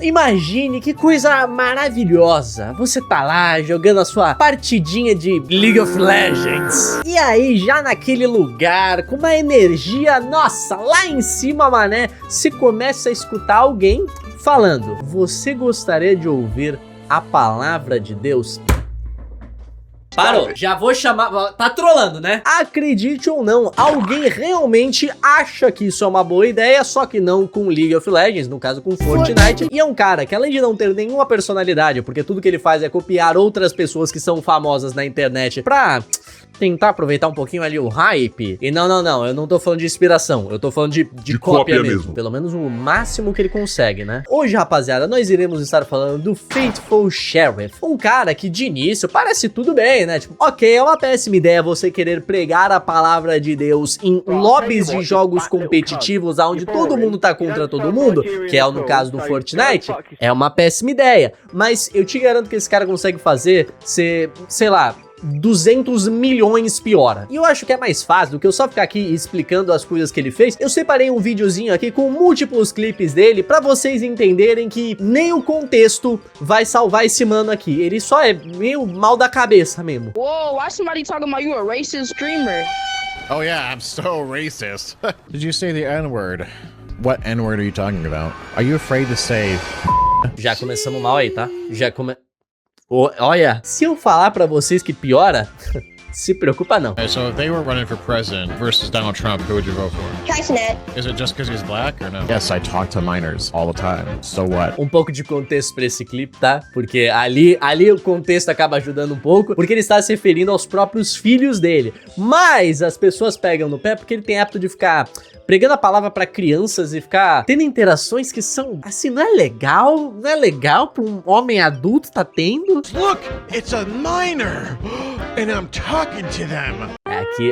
Imagine que coisa maravilhosa. Você tá lá jogando a sua partidinha de League of Legends. E aí, já naquele lugar, com uma energia, nossa, lá em cima, mané, se começa a escutar alguém falando: você gostaria de ouvir a palavra de Deus? Parou, já vou chamar... Tá trolando, né? Acredite ou não, alguém realmente acha que isso é uma boa ideia, só que não com League of Legends, no caso com Fortnite. E é um cara que, além de não ter nenhuma personalidade, porque tudo que ele faz é copiar outras pessoas que são famosas na internet pra tentar aproveitar um pouquinho ali o hype. E não, eu não tô falando de inspiração, eu tô falando de cópia mesmo. Pelo menos o máximo que ele consegue, né? Hoje, rapaziada, nós iremos estar falando do Faithful Sheriff, um cara que de início parece tudo bem, né? Tipo, ok, é uma péssima ideia você querer pregar a palavra de Deus em lobbies de jogos competitivos onde todo mundo tá contra todo mundo, que é no caso do Fortnite, é uma péssima ideia. Mas eu te garanto que esse cara consegue fazer ser, sei lá, 200 milhões pior. E eu acho que é mais fácil do que eu só ficar aqui explicando as coisas que ele fez. Eu separei um videozinho aqui com múltiplos clipes dele pra vocês entenderem que nem o contexto vai salvar esse mano aqui. Ele só é meio mal da cabeça mesmo. Whoa, why somebody talking about you a racist streamer? Oh yeah, I'm so racist. Did you say the N-word? What N-word are you talking about? Are you afraid to say... Já começamos mal aí, tá? Olha, se eu falar pra vocês que piora, se preocupa não. So if they were running for president versus Donald Trump, who would you vote for? Tricenet. Is it just because he's black or no? Yes, I talk to minors all the time. So what? Um pouco de contexto pra esse clipe, tá? Porque ali o contexto acaba ajudando um pouco, porque ele está se referindo aos próprios filhos dele. Mas as pessoas pegam no pé porque ele tem hábito de ficar pregando a palavra pra crianças e ficar tendo interações que são, assim, não é legal pra um homem adulto tá tendo. Look, it's a minor, and I'm talking to them. Aqui,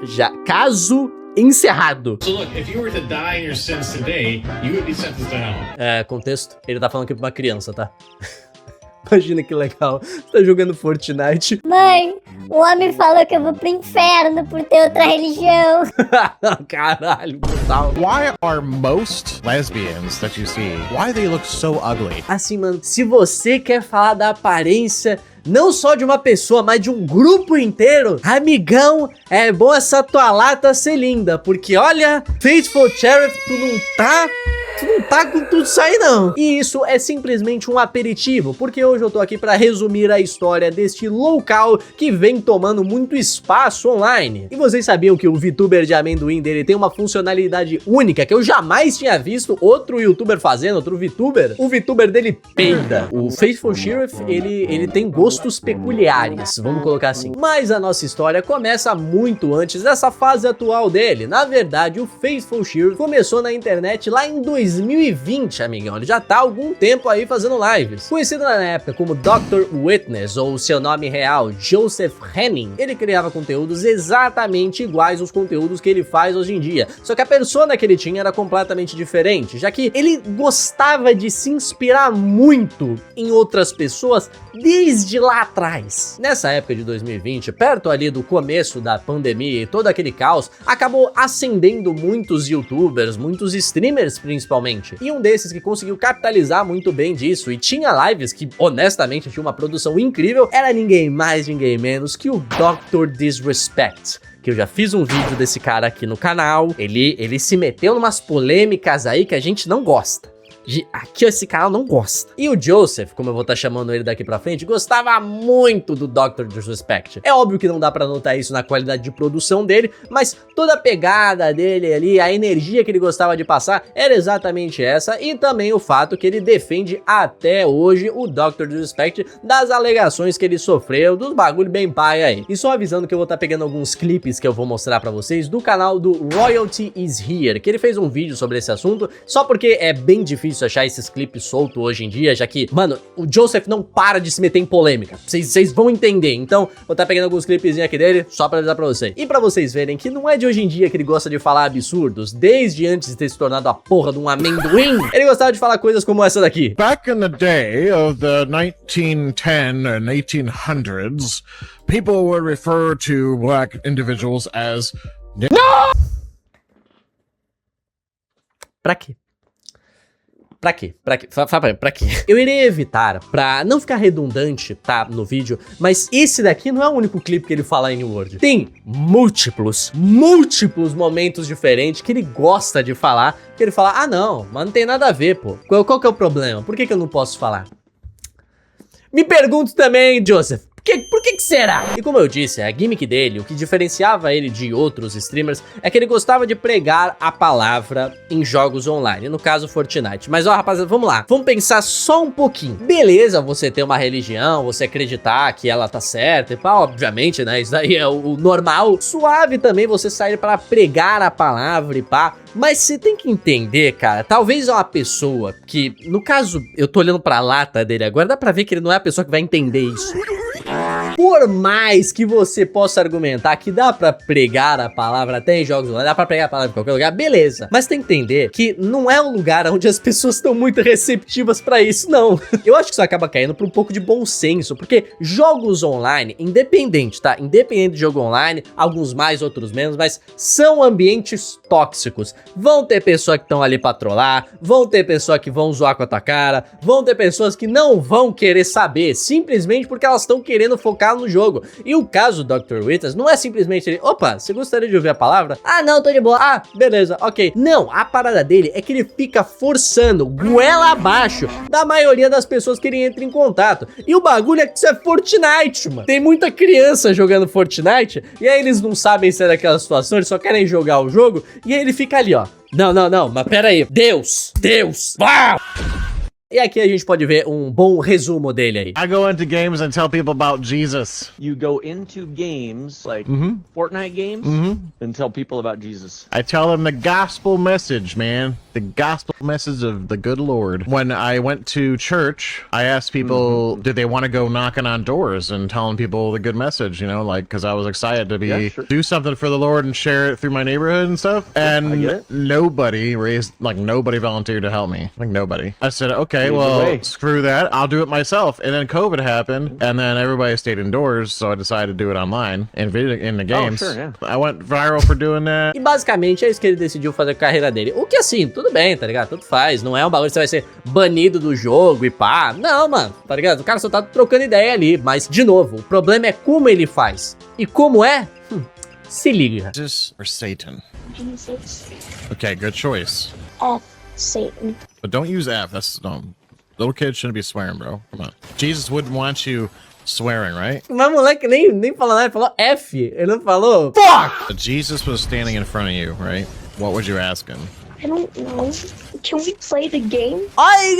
já, caso encerrado. So look, if you were to die in your sins today, you would be sentenced to hell. Contexto, ele tá falando aqui pra uma criança, tá? Imagina que legal, você tá jogando Fortnite. Mãe, o homem falou que eu vou pro inferno por ter outra religião. Caralho, brutal. Why are most lesbians that you see, why they look so ugly? Assim, mano, se você quer falar da aparência não só de uma pessoa, mas de um grupo inteiro, amigão, é bom essa tua lata ser linda, porque olha, Faithful Sheriff, tu não tá com tudo isso aí não. E isso é simplesmente um aperitivo, porque hoje eu tô aqui pra resumir a história deste local que vem tomando muito espaço online. E vocês sabiam que o VTuber de amendoim dele tem uma funcionalidade única que eu jamais tinha visto outro youtuber fazendo, outro VTuber? O VTuber dele peida. O Faithful Sheriff, ele tem gostos peculiares, vamos colocar assim. Mas a nossa história começa muito antes dessa fase atual dele. Na verdade, o Faithful Sheriff começou na internet lá em 2020, amigão. Ele já tá há algum tempo aí fazendo lives. Conhecido na época como Dr. Witness, ou seu nome real, Joseph Henning, ele criava conteúdos exatamente iguais aos conteúdos que ele faz hoje em dia. Só que a persona que ele tinha era completamente diferente, já que ele gostava de se inspirar muito em outras pessoas desde lá atrás. Nessa época de 2020, perto ali do começo da pandemia e todo aquele caos, acabou acendendo muitos youtubers, muitos streamers principalmente. E um desses que conseguiu capitalizar muito bem disso e tinha lives que honestamente tinha uma produção incrível, era ninguém mais, ninguém menos que o Dr. Disrespect. Que eu já fiz um vídeo desse cara aqui no canal. Ele se meteu numas polêmicas aí que a gente não gosta. Aqui esse canal não gosta. E o Joseph, como eu vou estar chamando ele daqui pra frente, gostava muito do Dr. Disrespect. É óbvio que não dá pra notar isso na qualidade de produção dele, mas toda a pegada dele ali, a energia que ele gostava de passar era exatamente essa, e também o fato que ele defende até hoje o Dr. Disrespect das alegações que ele sofreu, dos bagulho bem pai aí. E só avisando que eu vou estar pegando alguns clipes que eu vou mostrar pra vocês do canal do Royalty is Here, que ele fez um vídeo sobre esse assunto, só porque é bem difícil achar esses clipes soltos hoje em dia, já que, mano, o Joseph não para de se meter em polêmica. Vocês vão entender. Então, vou estar pegando alguns clipezinhos aqui dele, só pra avisar pra vocês. E pra vocês verem que não é de hoje em dia que ele gosta de falar absurdos, desde antes de ter se tornado a porra de um amendoim, ele gostava de falar coisas como essa daqui. Back in the day of the 1910 and 1800s, people would refer to black individuals as... Pra quê? Pra quê? Fala pra mim, pra quê? Eu irei evitar, pra não ficar redundante, tá, no vídeo, mas esse daqui não é o único clipe que ele fala em New World. Tem múltiplos momentos diferentes que ele gosta de falar, que ele fala, ah não, mas não tem nada a ver, pô. Qual que é o problema? Por que eu não posso falar? Me pergunto também, Joseph, por que será? E como eu disse, a gimmick dele, o que diferenciava ele de outros streamers, é que ele gostava de pregar a palavra em jogos online, no caso Fortnite. Mas ó, rapaziada, vamos lá, vamos pensar só um pouquinho. Beleza, você ter uma religião, você acreditar que ela tá certa e pá, obviamente, né, isso daí é o normal. Suave também você sair para pregar a palavra e pá. Mas você tem que entender, cara, talvez é uma pessoa que, no caso, eu tô olhando pra lata dele agora, dá pra ver que ele não é a pessoa que vai entender isso. Por mais que você possa argumentar que dá pra pregar a palavra até em jogos online, dá pra pregar a palavra em qualquer lugar, beleza. Mas tem que entender que não é um lugar onde as pessoas estão muito receptivas pra isso, não. Eu acho que isso acaba caindo por um pouco de bom senso, porque jogos online, independente, tá? Independente de jogo online, alguns mais, outros menos, mas são ambientes tóxicos. Vão ter pessoas que estão ali pra trollar, vão ter pessoas que vão zoar com a tua cara, vão ter pessoas que não vão querer saber, simplesmente porque elas estão querendo focar no jogo. E o caso do Dr. Withers não é simplesmente ele, opa, você gostaria de ouvir a palavra? Ah, não, tô de boa. Ah, beleza, ok. Não, a parada dele é que ele fica forçando goela abaixo da maioria das pessoas que ele entra em contato. E o bagulho é que isso é Fortnite, mano. Tem muita criança jogando Fortnite e aí eles não sabem se é daquela situação, eles só querem jogar o jogo e aí ele fica ali, ó. Não, mas pera aí. Deus, uau! E aqui a gente pode ver um bom resumo dele aí. I go into games and tell people about Jesus. You go into games like Fortnite games and tell people about Jesus. I tell them the gospel message, man. The gospel message of the good Lord. When I went to church, I asked people, did they want to go knocking on doors and telling people the good message, you know, like, because I was excited to do something for the Lord and share it through my neighborhood and stuff. And nobody volunteered to help me. Like, nobody. I said, okay, well, screw that. I'll do it myself. And then COVID happened, and then everybody stayed indoors, so I decided to do it online in the games. Oh, sure, yeah. I went viral for doing that. E basicamente é isso que ele decidiu fazer com a carreira dele. O que assim, tudo bem, tá ligado? Tudo faz. Não é um bagulho que você vai ser banido do jogo e pá. Não, mano, tá ligado? O cara só tá trocando ideia ali. Mas, de novo, o problema é como ele faz. E como é? Se liga. Jesus or Satan? Jesus. Okay, good choice. F. Satan. But don't use F. That's little kids shouldn't be swearing, bro. Come on. Jesus wouldn't want you swearing, right? Mas moleque nem falou nada, ele falou F. Ele não falou fuck! If Jesus was standing in front of you, right? What would you ask him? I don't know. Can we play the game? Ai,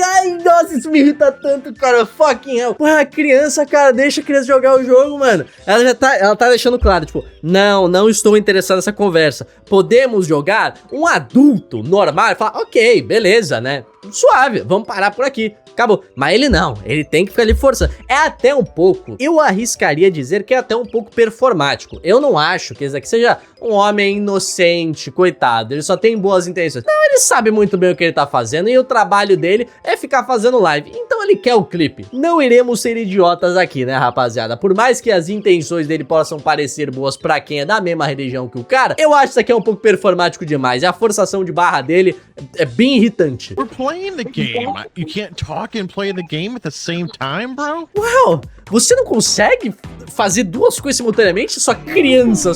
nossa, isso me irrita tanto, cara. Fucking hell. Pô, a criança, cara, deixa a criança jogar o jogo, mano. Ela tá deixando claro, tipo, não estou interessado nessa conversa. Podemos jogar? Um adulto normal fala, ok, beleza, né? Suave, vamos parar por aqui. Acabou. Mas ele não, ele tem que ficar ali forçando. É até um pouco, eu arriscaria dizer que é até um pouco performático. Eu não acho que esse aqui seja um homem inocente, coitado. Ele só tem boas intenções. Não, ele sabe muito bem o que ele tá fazendo e o trabalho dele é ficar fazendo live. Então ele quer o clipe. Não iremos ser idiotas aqui, né, rapaziada? Por mais que as intenções dele possam parecer boas pra quem é da mesma religião que o cara, eu acho que isso aqui é um pouco performático demais. E a forçação de barra dele é bem irritante. We're playing the game. You can't talk and play the game at the same time, bro? Uau, você não consegue fazer duas coisas simultaneamente? Sua criança.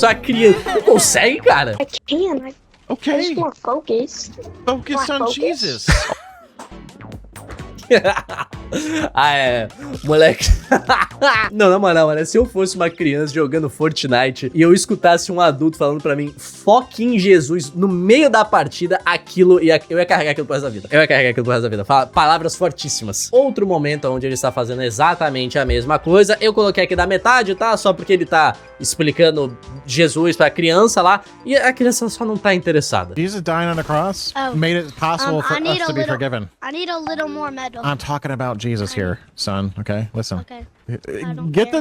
Não consegue, cara? I can. I Okay, just want focus. focus on Jesus. Ah, é, moleque. Não, na moral, mano, se eu fosse uma criança jogando Fortnite e eu escutasse um adulto falando pra mim, foque em Jesus no meio da partida, eu ia carregar aquilo pro resto da vida. Palavras fortíssimas. Outro momento onde ele está fazendo exatamente a mesma coisa, eu coloquei aqui da metade, tá? Só porque ele tá explicando Jesus pra criança lá, e a criança só não tá interessada. Jesus dying on the cross made it possible for us to be forgiven. I need a little more metal. I'm talking about Jesus here, son. Okay, listen. Okay. I don't Get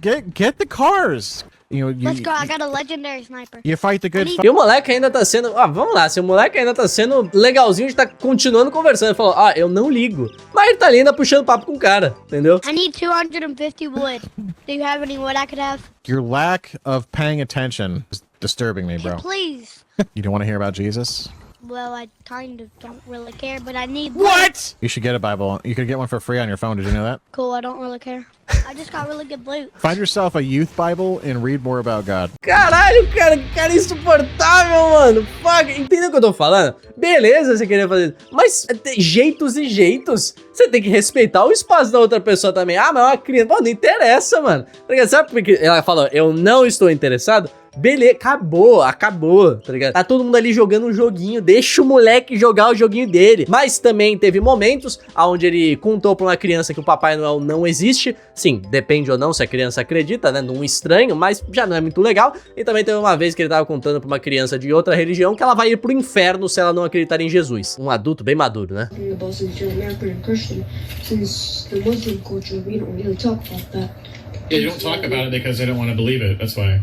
care. get the cars. You know, Let's go. I got a legendary sniper. you fight the good E o moleque ainda tá sendo... vamos lá, se o moleque ainda tá sendo legalzinho, a gente tá continuando conversando. Ele falou, eu não ligo. Mas ele tá ali ainda puxando papo com o cara, entendeu? I need 250 wood. Do you have any wood I could have? Your lack of paying attention is disturbing me, bro. Please. You don't want to hear about Jesus? Well, I kind of don't really care, but I need What? You should get a Bible. You could get one for free on your phone. Did you know that? Cool, I don't really care. I just got really good loot. Find yourself a youth Bible and read more about God. Caralho, cara, que cara insuportável, mano. Fuck, entendeu o que eu tô falando? Beleza, você queria fazer isso, mas tem jeitos e jeitos. Você tem que respeitar o espaço da outra pessoa também. Ah, mas é uma criança. Pô, não interessa, mano. Sabe por que ela falou, eu não estou interessado? Beleza, acabou, tá ligado? Tá todo mundo ali jogando um joguinho, deixa o moleque jogar o joguinho dele. Mas também teve momentos onde ele contou pra uma criança que o Papai Noel não existe. Sim, depende ou não se a criança acredita, né, num estranho, mas já não é muito legal. E também teve uma vez que ele tava contando pra uma criança de outra religião que ela vai ir pro inferno se ela não acreditar em Jesus. Um adulto bem maduro, né? About since you're American and Christian, since the Muslim culture, we don't really talk about that. Yeah, you don't talk about it because they don't want to believe it. That's why.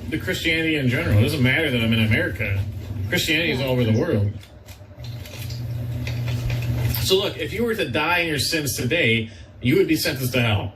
The Christianity in general. It doesn't matter that I'm in America. Christianity is all over the world. So look, if you were to die in your sins today, you would be sentenced to hell.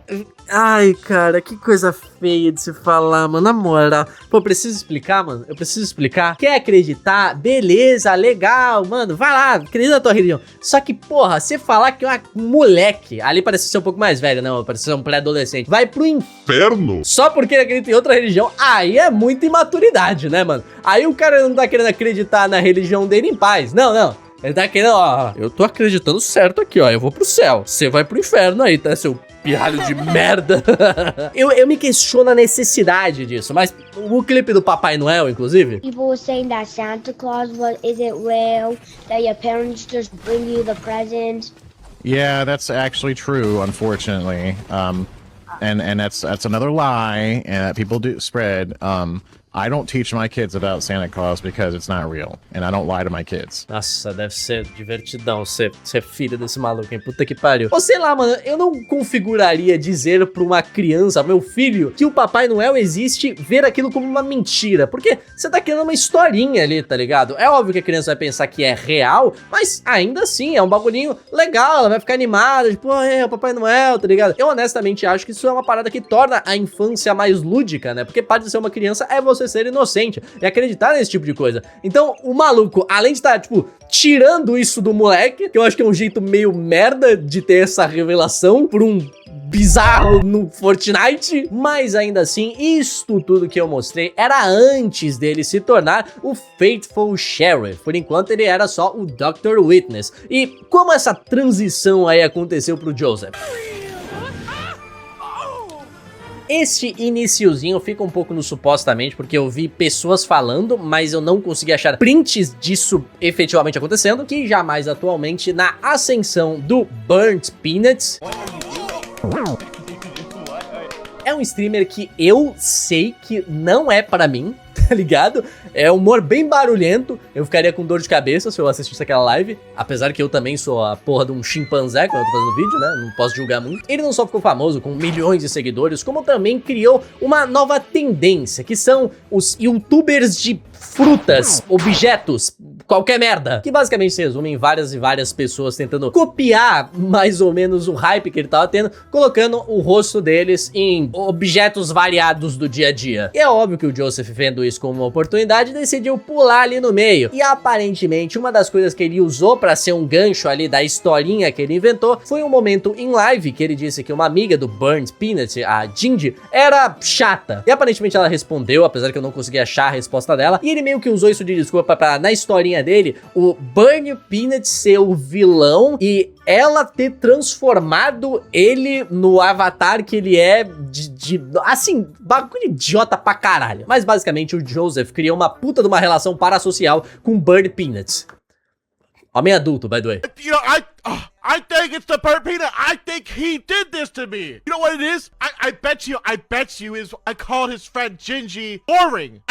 Ai, cara, que coisa feia de se falar, mano, na moral. Pô, eu preciso explicar, mano, eu preciso explicar. Quer acreditar? Beleza, legal, mano, vai lá, acredita na tua religião. Só que, porra, você falar que um moleque, ali parece ser um pouco mais velho, não, parece ser um pré-adolescente, vai pro inferno só porque ele acredita em outra religião, aí é muita imaturidade, né, mano? Aí o cara não tá querendo acreditar na religião dele em paz, não. Ele tá querendo, ó, eu tô acreditando certo aqui, ó, eu vou pro céu, você vai pro inferno aí, tá, seu pirralho de merda. eu me questiono a necessidade disso, mas o clipe do Papai Noel, inclusive... People were saying that Santa Claus isn't real, that your parents just bring you the presents. Yeah, that's actually true, unfortunately. And that's another lie and that people do spread. I don't teach my kids about Santa Claus because it's not real. And I don't lie to my kids. Nossa, deve ser divertidão ser filho desse maluco, hein? Puta que pariu. Ou sei lá, mano, eu não configuraria dizer pra uma criança, meu filho, que o Papai Noel existe, ver aquilo como uma mentira. Porque você tá criando uma historinha ali, tá ligado? É óbvio que a criança vai pensar que é real, mas ainda assim, é um bagulhinho legal, ela vai ficar animada, tipo, é o Papai Noel, tá ligado? Eu honestamente acho que isso é uma parada que torna a infância mais lúdica, né? Porque parte de ser uma criança é você ser inocente e acreditar nesse tipo de coisa. Então, o maluco, além de estar, tipo, tirando isso do moleque, que eu acho que é um jeito meio merda de ter essa revelação por um bizarro no Fortnite, mas ainda assim, isto tudo que eu mostrei era antes dele se tornar o Faithful Sheriff. Por enquanto ele era só o Dr. Witness. E como essa transição aí aconteceu pro Joseph? Este iniciozinho fica um pouco no supostamente, porque eu vi pessoas falando, mas eu não consegui achar prints disso efetivamente acontecendo, que jamais atualmente na ascensão do Burnt Peanuts. É um streamer que eu sei que não é pra mim, tá ligado? É humor bem barulhento, eu ficaria com dor de cabeça se eu assistisse aquela live, apesar que eu também sou a porra de um chimpanzé quando eu tô fazendo vídeo, né? Não posso julgar muito. Ele não só ficou famoso com milhões de seguidores, como também criou uma nova tendência, que são os youtubers de frutas, objetos, qualquer merda, que basicamente se resume em várias e várias pessoas tentando copiar mais ou menos o hype que ele tava tendo, colocando o rosto deles em objetos variados do dia a dia. E é óbvio que o Joseph, vendo isso como uma oportunidade, decidiu pular ali no meio. E aparentemente uma das coisas que ele usou pra ser um gancho ali da historinha que ele inventou foi um momento em live que ele disse que uma amiga do Burnt Peanut, a Gingy, era chata. E aparentemente ela respondeu, apesar que eu não consegui achar a resposta dela, e ele meio que usou isso de desculpa pra, na historinha dele, o Burnt Peanut ser o vilão e ela ter transformado ele no avatar que ele é assim, bagulho idiota pra caralho. Mas basicamente o Joseph criou uma puta de uma relação parasocial com Burnt Peanuts. Homem adulto, by the way. You know, I think it's the Burnt Peanut. I think he did this to me. You know what it is? I bet you is I called his friend Gingy boring.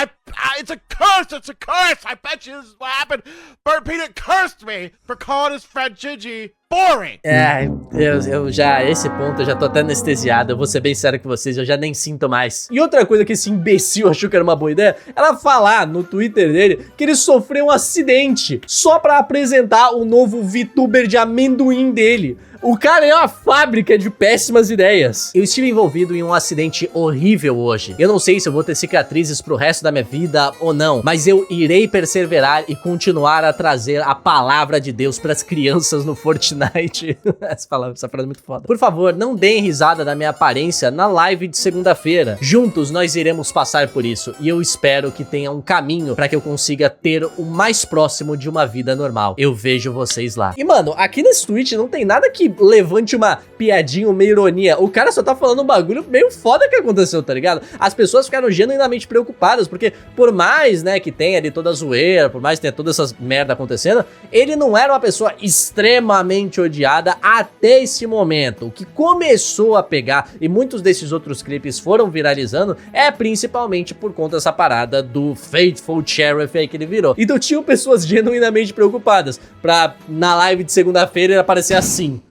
It's a curse. It's a curse. I bet you this is what happened. Burnt Peanut cursed me for calling his friend Gingy boring. É, eu já, esse ponto eu já tô até anestesiado, eu vou ser bem sério com vocês, eu já nem sinto mais. E outra coisa que esse imbecil achou que era uma boa ideia, era falar no Twitter dele que ele sofreu um acidente só pra apresentar o novo VTuber de amendoim dele. O cara é uma fábrica de péssimas ideias. Eu estive envolvido em um acidente horrível hoje. Eu não sei se eu vou ter cicatrizes pro resto da minha vida ou não, mas eu irei perseverar e continuar a trazer a palavra de Deus pras crianças no Fortnite. Essa frase é muito foda. Por favor, não deem risada da minha aparência na live de segunda-feira. Juntos nós iremos passar por isso e eu espero que tenha um caminho pra que eu consiga ter o mais próximo de uma vida normal. Eu vejo vocês lá. E mano, aqui nesse tweet não tem nada que levante uma piadinha, uma ironia. O cara só tá falando um bagulho meio foda que aconteceu, tá ligado? As pessoas ficaram genuinamente preocupadas, porque por mais, né, que tenha ali toda a zoeira, por mais que tenha todas essas merda acontecendo, ele não era uma pessoa extremamente odiada até esse momento. O que começou a pegar, e muitos desses outros clipes foram viralizando, é principalmente por conta dessa parada do Faithful Sheriff aí que ele virou. Então tinham pessoas genuinamente preocupadas pra, na live de segunda-feira, ele aparecer assim.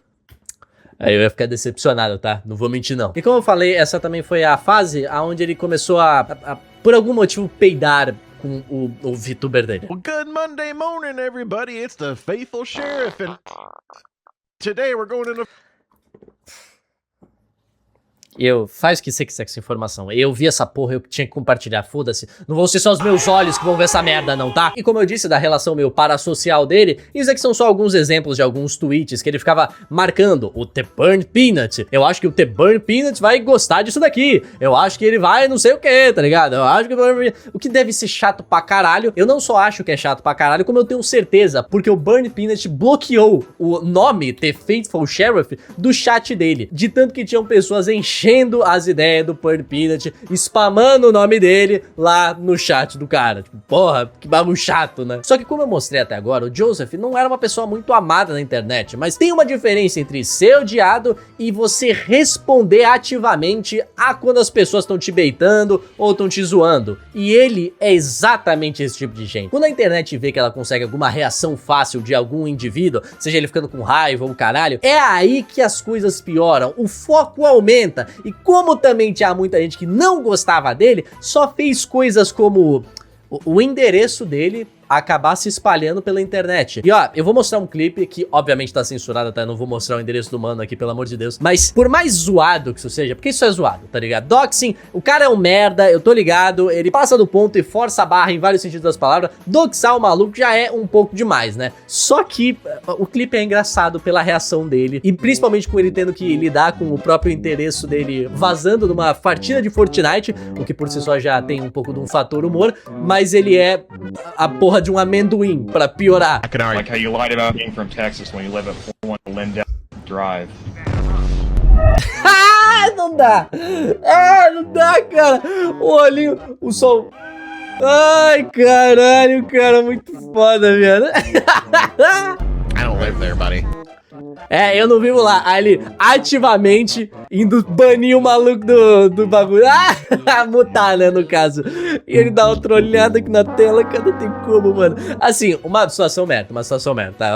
Aí eu ia ficar decepcionado, tá? Não vou mentir, não. E como eu falei, essa também foi a fase onde ele começou a por algum motivo, peidar com o VTuber dele. Well, good Monday morning, everybody. It's the Faithful Sheriff, and today we're going into... Faz o que você quiser com essa informação. Eu vi essa porra, eu tinha que compartilhar, foda-se. Não vão ser só os meus olhos que vão ver essa merda não, tá? E como eu disse da relação meio parasocial dele, isso aqui são só alguns exemplos de alguns tweets que ele ficava marcando. O The Burn Peanut. Eu acho que o The Burn Peanut vai gostar disso daqui. Eu acho que ele vai não sei o que, tá ligado? Eu acho que... O que deve ser chato pra caralho. Eu não só acho que é chato pra caralho, como eu tenho certeza, porque o Burn Peanut bloqueou o nome The Faithful Sheriff do chat dele. De tanto que tinham pessoas enchendo as ideias do Burn Peanut, spamando o nome dele lá no chat do cara. Tipo, porra, que bagulho chato, né? Só que como eu mostrei até agora, o Joseph não era uma pessoa muito amada na internet, mas tem uma diferença entre ser odiado e você responder ativamente a quando as pessoas estão te baitando ou estão te zoando. E ele é exatamente esse tipo de gente. Quando a internet vê que ela consegue alguma reação fácil de algum indivíduo, seja ele ficando com raiva ou caralho, é aí que as coisas pioram, o foco aumenta. E como também tinha muita gente que não gostava dele, só fez coisas como o endereço dele acabar se espalhando pela internet. E ó, eu vou mostrar um clipe que obviamente tá censurado, tá? Eu não vou mostrar o endereço do mano aqui, pelo amor de Deus. Mas por mais zoado que isso seja, porque isso é zoado, tá ligado? Doxing, o cara é um merda, eu tô ligado, ele passa do ponto e força a barra em vários sentidos das palavras. Doxar o maluco já é um pouco demais, né? Só que o clipe é engraçado pela reação dele, e principalmente com ele tendo que lidar com o próprio endereço dele vazando numa partida de Fortnite, o que por si só já tem um pouco de um fator humor, mas ele é a porra de um amendoim, pra piorar. Like how you lied about being from Texas when you live at 41 Lindell Drive. Não dá! Não dá, cara! O olhinho, o sol... Ai, caralho, cara, muito foda, velho. I don't live there, buddy. Eu não vivo lá. Aí ele ativamente indo banir o maluco do bagulho. Mutar, né, no caso. E ele dá uma trolhada aqui na tela, que não tem como, mano. Assim, uma situação merda, tá? Uma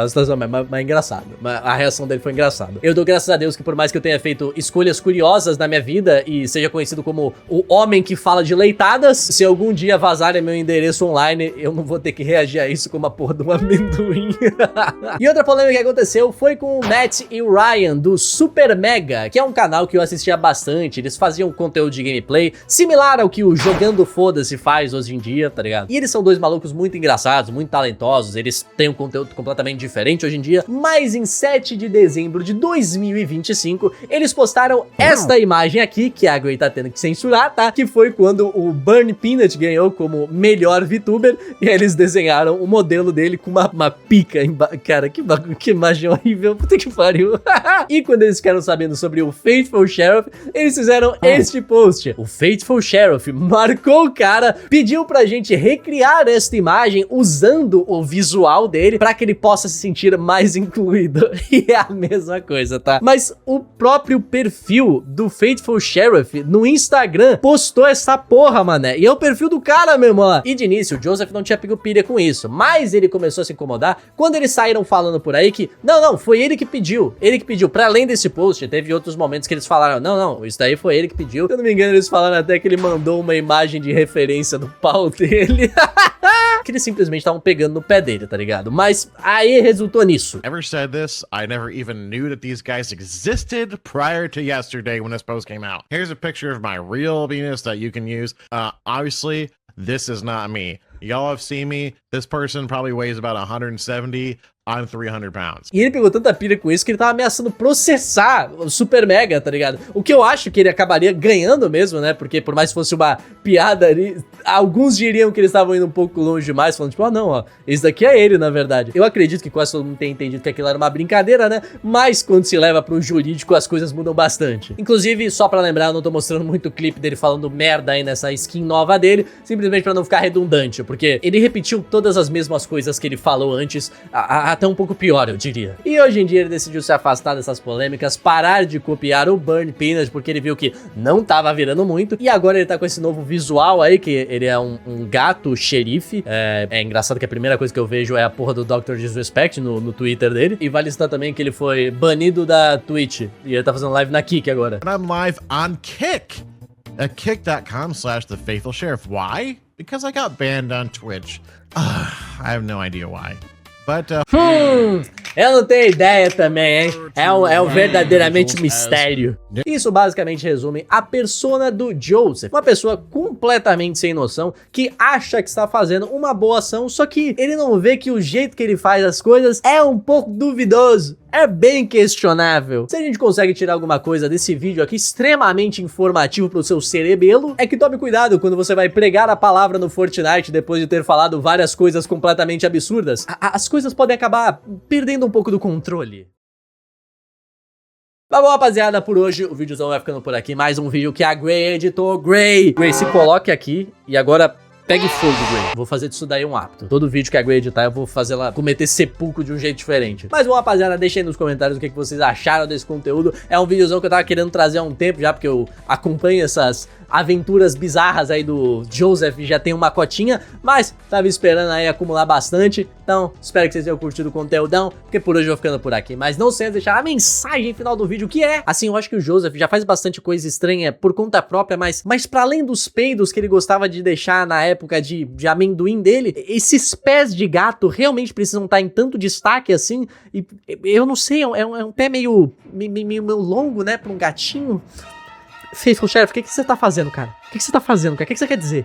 situação merda, mas engraçado. A reação dele foi engraçada. Eu dou graças a Deus que por mais que eu tenha feito escolhas curiosas na minha vida e seja conhecido como o homem que fala de leitadas, se algum dia vazarem meu endereço online, eu não vou ter que reagir a isso com uma porra de um amendoim. E outra polêmica que aconteceu foi com o Matt e o Ryan do Super Mega, que é um canal que eu assistia bastante. Eles faziam conteúdo de gameplay similar ao que o Jogando Foda-se faz hoje em dia, tá ligado? E eles são dois malucos muito engraçados, muito talentosos, eles têm um conteúdo completamente diferente hoje em dia, mas em 7 de dezembro de 2025, eles postaram esta imagem aqui, que a Grey tá tendo que censurar, tá? Que foi quando o Burn Peanut ganhou como melhor VTuber, e aí eles desenharam o modelo dele com uma pica cara, que imagem horrível, puta que pariu. E quando eles ficaram sabendo sobre o Faithful Sheriff, eles fizeram este post. O Faithful Sheriff marcou o cara, pediu pra gente recriar esta imagem usando o visual dele pra que ele possa se sentir mais incluído. E é a mesma coisa, tá? Mas o próprio perfil do Faithful Sheriff no Instagram postou essa porra, mané. E é o perfil do cara mesmo, ó. E de início, o Joseph não tinha pego pilha com isso, mas ele começou a se incomodar quando eles saíram falando por aí que, não, foi ele que pediu. Ele que pediu. Pra além desse post, teve outros momentos que eles falaram, não, isso daí foi ele que pediu. Se eu não me engano, eles falaram até que ele mandou uma imagem de referência do pau dele. que eles simplesmente estavam pegando no pé dele, tá ligado? Mas aí resultou nisso. Ever said this? I never even knew that these guys existed prior to yesterday when this post came out. Here's a picture of my real penis that you can use. Obviously, this is not me. Y'all have seen me. This person probably weighs about 170. I'm 300 pounds. E ele pegou tanta pira com isso que ele tava ameaçando processar o Super Mega, tá ligado? O que eu acho que ele acabaria ganhando mesmo, né? Porque por mais que fosse uma piada ali, alguns diriam que eles estavam indo um pouco longe demais, falando tipo, não, ó, esse daqui é ele, na verdade. Eu acredito que quase todo mundo tenha entendido que aquilo era uma brincadeira, né? Mas quando se leva pro jurídico, as coisas mudam bastante. Inclusive, só pra lembrar, eu não tô mostrando muito o clipe dele falando merda aí nessa skin nova dele, simplesmente pra não ficar redundante, porque ele repetiu todas as mesmas coisas que ele falou antes, até um pouco pior, eu diria. E hoje em dia ele decidiu se afastar dessas polêmicas, parar de copiar o Burn Peanut, porque ele viu que não tava virando muito, e agora ele tá com esse novo visual aí, que ele é um gato xerife. É engraçado que a primeira coisa que eu vejo é a porra do Dr. Disrespect no Twitter dele, e vale citar também que ele foi banido da Twitch, e ele tá fazendo live na Kick agora. And I'm live on Kick at kick.com/thefaithfulsheriff. Why? Because I got banned on Twitch. I have no idea why. But, eu não tenho ideia também, hein? É um verdadeiramente mistério. Isso basicamente resume a persona do Joseph. Uma pessoa completamente sem noção, que acha que está fazendo uma boa ação, só que ele não vê que o jeito que ele faz as coisas é um pouco duvidoso. É bem questionável. Se a gente consegue tirar alguma coisa desse vídeo aqui, extremamente informativo pro seu cerebelo, é que tome cuidado quando você vai pregar a palavra no Fortnite depois de ter falado várias coisas completamente absurdas. As coisas podem acabar perdendo um pouco do controle. Mas bom, rapaziada, por hoje o vídeozão vai ficando por aqui. Mais um vídeo que a Gray editou. Gray, se coloque aqui e agora pegue fogo, Gray. Vou fazer disso daí um hábito. Todo vídeo que a Gray editar, eu vou fazer ela cometer sepulcro de um jeito diferente. Mas bom, rapaziada, deixa aí nos comentários o que vocês acharam desse conteúdo. É um videozão que eu tava querendo trazer há um tempo já, porque eu acompanho essas aventuras bizarras aí do Joseph, já tem uma cotinha, mas tava esperando aí acumular bastante. Então, espero que vocês tenham curtido o conteúdão, porque por hoje eu vou ficando por aqui. Mas não se esqueça de deixar a mensagem final do vídeo, que é... Assim, eu acho que o Joseph já faz bastante coisa estranha por conta própria, mas pra além dos peidos que ele gostava de deixar na época de amendoim dele, esses pés de gato realmente precisam estar em tanto destaque assim, e eu não sei, é um pé meio longo, né, pra um gatinho. Faithful Sheriff, o que você tá fazendo, cara? O que você tá fazendo, cara? O que você quer dizer?